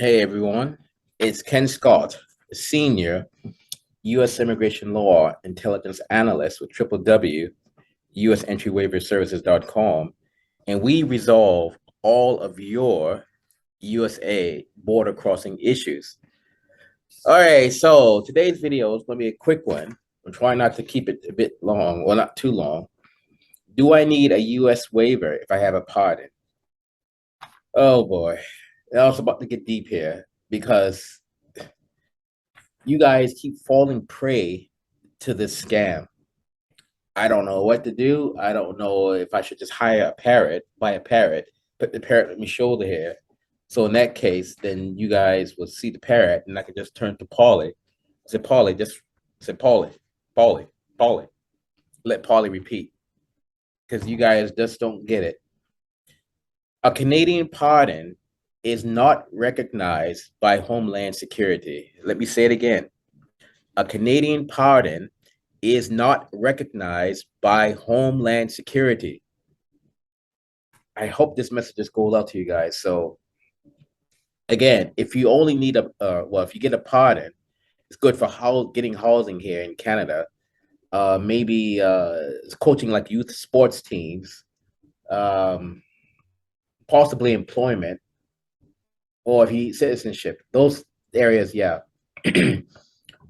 Hey everyone, it's Ken Scott, a senior U.S. Immigration Law Intelligence Analyst with www.usentryWaiverServices.com, and we resolve all of your USA border crossing issues. All right, so today's video is going to be a quick one. I'm trying not to keep it a bit long, well, not too long. Do I need a U.S. waiver if I have a pardon? Oh boy, I was about to get deep here because you guys keep falling prey to this scam. I don't know what to do. I don't know if I should just hire a parrot, buy a parrot, put the parrot on my shoulder here. So in that case, then you guys will see the parrot, and I could just turn to Polly. Say, Polly, just say, Polly, Polly, Polly. Let Polly repeat because you guys just don't get it. A Canadian pardon is not recognized by Homeland Security. Let me say it again. A Canadian pardon is not recognized by Homeland Security. I hope this message just goes out to you guys. So again, if you only need if you get a pardon, it's good for getting housing here in Canada. Maybe coaching like youth sports teams, um, possibly employment, or if you citizenship. Those areas, yeah.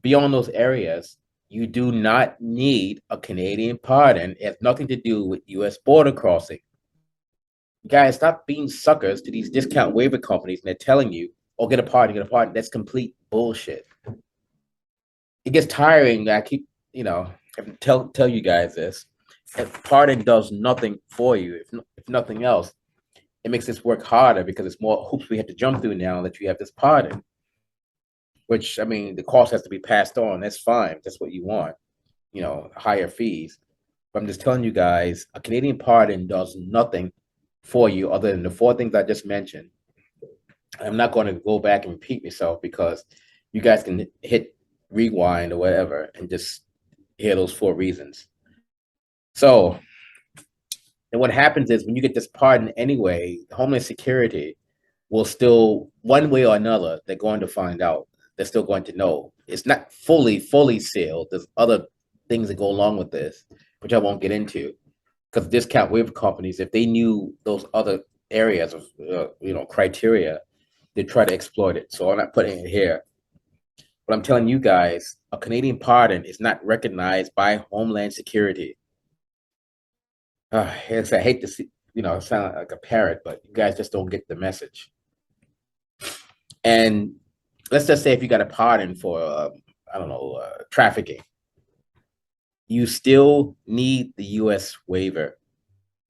Beyond those areas, you do not need a Canadian pardon. It has nothing to do with U.S. border crossing. Guys, stop being suckers to these discount waiver companies, and they're telling you, "Oh, get a pardon, get a pardon." That's complete bullshit. It gets tiring. I keep, tell you guys this. If pardon does nothing for you, if nothing else, it makes this work harder because it's more hoops we have to jump through now that you have this pardon. Which, I mean, the cost has to be passed on. That's fine. That's what you want. Higher fees. But I'm just telling you guys, a Canadian pardon does nothing for you other than the four things I just mentioned. I'm not going to go back and repeat myself because you guys can hit rewind or whatever and just hear those four reasons. So, and what happens is when you get this pardon anyway, Homeland Security will still, one way or another, they're going to find out. They're still going to know. It's not fully sealed. There's other things that go along with this, which I won't get into. Because discount waiver companies, if they knew those other areas of criteria, they try to exploit it. So I'm not putting it here. But I'm telling you guys, a Canadian pardon is not recognized by Homeland Security. I hate to see, sound like a parrot, but you guys just don't get the message. And let's just say if you got a pardon for, trafficking, you still need the U.S. waiver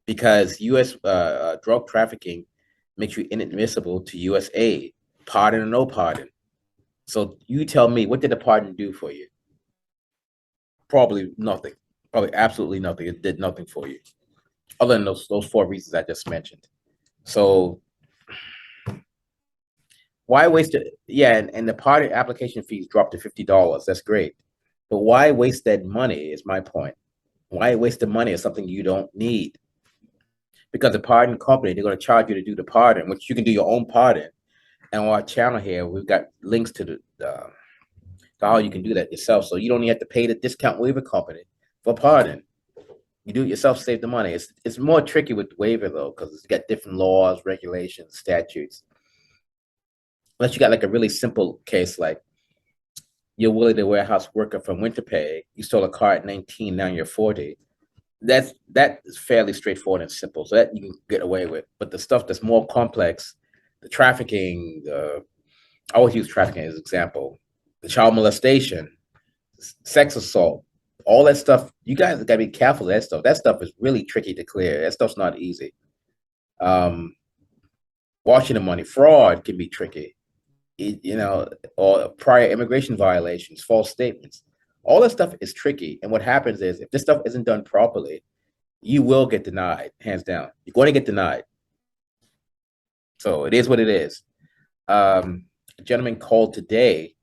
because U.S. Drug trafficking makes you inadmissible to U.S. aid, pardon or no pardon. So you tell me, what did the pardon do for you? Probably nothing. Probably absolutely nothing. It did nothing for you, other than those four reasons I just mentioned. So why waste it? Yeah, and the pardon application fees dropped to $50. That's great. But why waste that money is my point. Why waste the money on something you don't need? Because the pardon company, they're going to charge you to do the pardon, which you can do your own pardon. And on our channel here, we've got links to how you can do that yourself. So you don't even have to pay the discount waiver company for pardon. You do it yourself, save the money. It's more tricky with waiver though, because it's got different laws, regulations, statutes. Unless you got like a really simple case, like you're willing to warehouse worker from winter pay, you stole a car at 19, now you're 40. That is fairly straightforward and simple, so that you can get away with. But the stuff that's more complex, the trafficking, I always use trafficking as an example, the child molestation, sex assault, all that stuff. You guys got to be careful of that stuff. That stuff is really tricky to clear. That stuff's not easy. Washing the money, fraud can be tricky. Or prior immigration violations, false statements. All that stuff is tricky. And what happens is if this stuff isn't done properly, you will get denied, hands down. You're going to get denied. So it is what it is. A gentleman called today.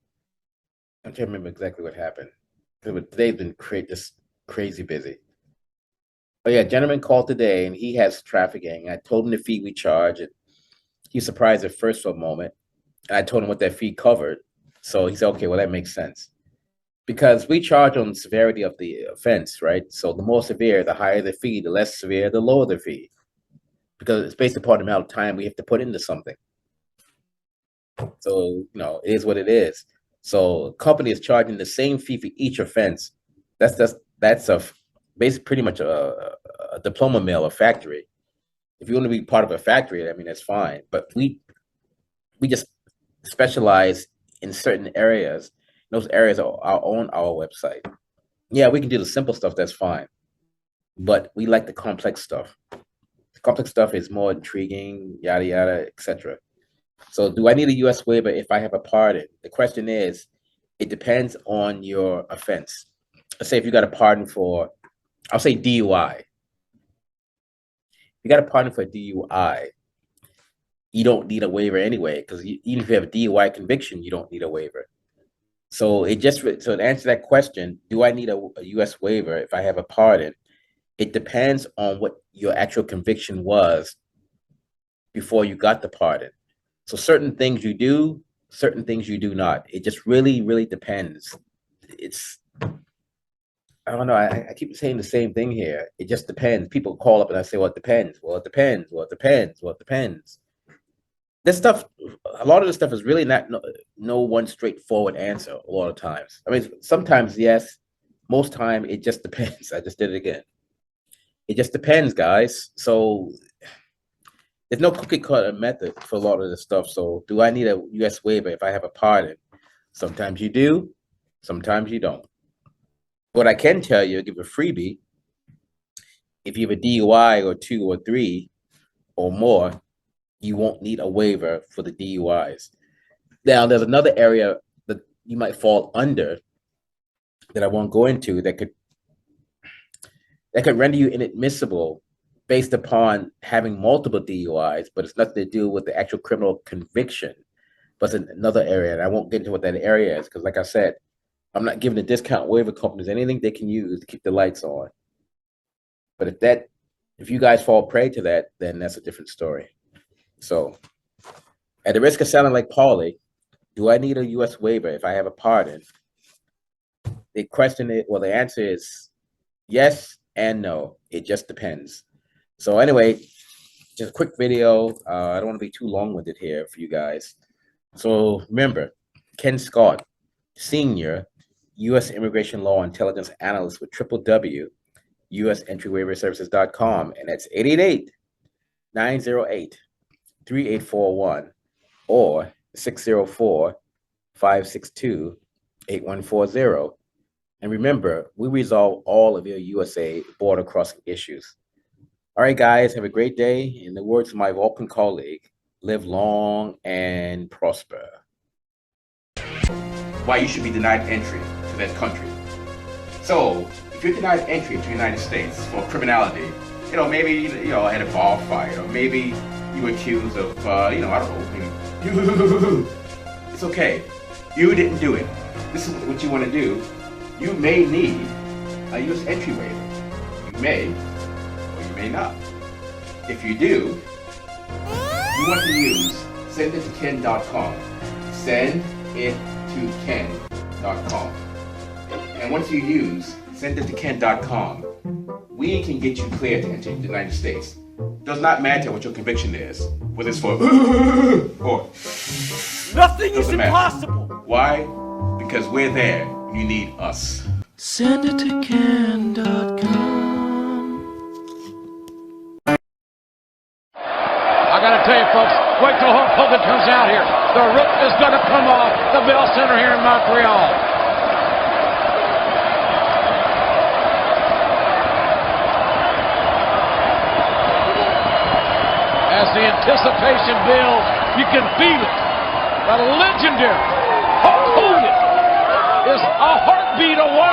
I can't remember exactly what happened. Today's been just crazy busy. But yeah, gentleman called today and he has trafficking. I told him the fee we charge. And he's surprised at first for a moment. And I told him what that fee covered. So he said, okay, well, that makes sense. Because we charge on the severity of the offense, right? So the more severe, the higher the fee, the less severe, the lower the fee. Because it's based upon the amount of time we have to put into something. So, it is what it is. So a company is charging the same fee for each offense. That's a basically pretty much a diploma mill, a factory. If you want to be part of a factory, I mean, that's fine. But we just specialize in certain areas. Those areas are on our website. Yeah, we can do the simple stuff, that's fine. But we like the complex stuff. The complex stuff is more intriguing, yada, yada, etc. So do I need a U.S. waiver if I have a pardon? The question is, it depends on your offense. Let's say if you got a pardon for, I'll say DUI. If you got a pardon for DUI, you don't need a waiver anyway, because even if you have a DUI conviction, you don't need a waiver. So to answer that question, do I need a U.S. waiver if I have a pardon? It depends on what your actual conviction was before you got the pardon. So certain things you do, certain things you do not. It just really, really depends. I don't know. I keep saying the same thing here. It just depends. People call up and I say, well, it depends. Well, it depends. Well, it depends. Well, it depends. This stuff, a lot of this stuff is really not no one straightforward answer a lot of times. I mean, sometimes yes, most time it just depends. I just did it again. It just depends, guys. So there's no cookie cutter method for a lot of this stuff. So do I need a U.S. waiver if I have a pardon? Sometimes you do, sometimes you don't. What I can tell you, give a freebie, if you have a DUI or 2 or 3 or more, you won't need a waiver for the DUIs. Now, there's another area that you might fall under that I won't go into that could render you inadmissible based upon having multiple DUIs, but it's nothing to do with the actual criminal conviction. But it's another area, and I won't get into what that area is because, like I said, I'm not giving the discount waiver companies anything they can use to keep the lights on. But if you guys fall prey to that, then that's a different story. So, at the risk of sounding like Paulie, do I need a U.S. waiver if I have a pardon? The answer is yes and no. It just depends. So anyway, just a quick video. I don't want to be too long-winded here for you guys. So remember, Ken Scott, Senior, U.S. Immigration Law Intelligence Analyst with www.usentry-waiver-services.com, and that's 888-908-3841 or 604-562-8140. And remember, we resolve all of your USA border crossing issues. All right, guys, have a great day. In the words of my Vulcan colleague, live long and prosper. Why you should be denied entry to that country. So, if you're denied entry to the United States for criminality, maybe, had a bar fight, or maybe you were accused of, I don't know, it's okay. You didn't do it. This is what you want to do. You may need a U.S. entry waiver. You may, or you may not. If you do, you want to use sendittoken.com. Sendittoken.com. And once you use sendittoken.com, we can get you cleared to enter the United States. Does not matter what your conviction is, whether it's for or nothing is impossible. Why? Because we're there. You need us. Sendittoken.com. I gotta tell you, folks, wait till Hulk Hogan comes out here. The roof is gonna come off the Bell Center here in Montreal. As the anticipation builds, you can feel it. The legendary Hulk Hogan is a heartbeat away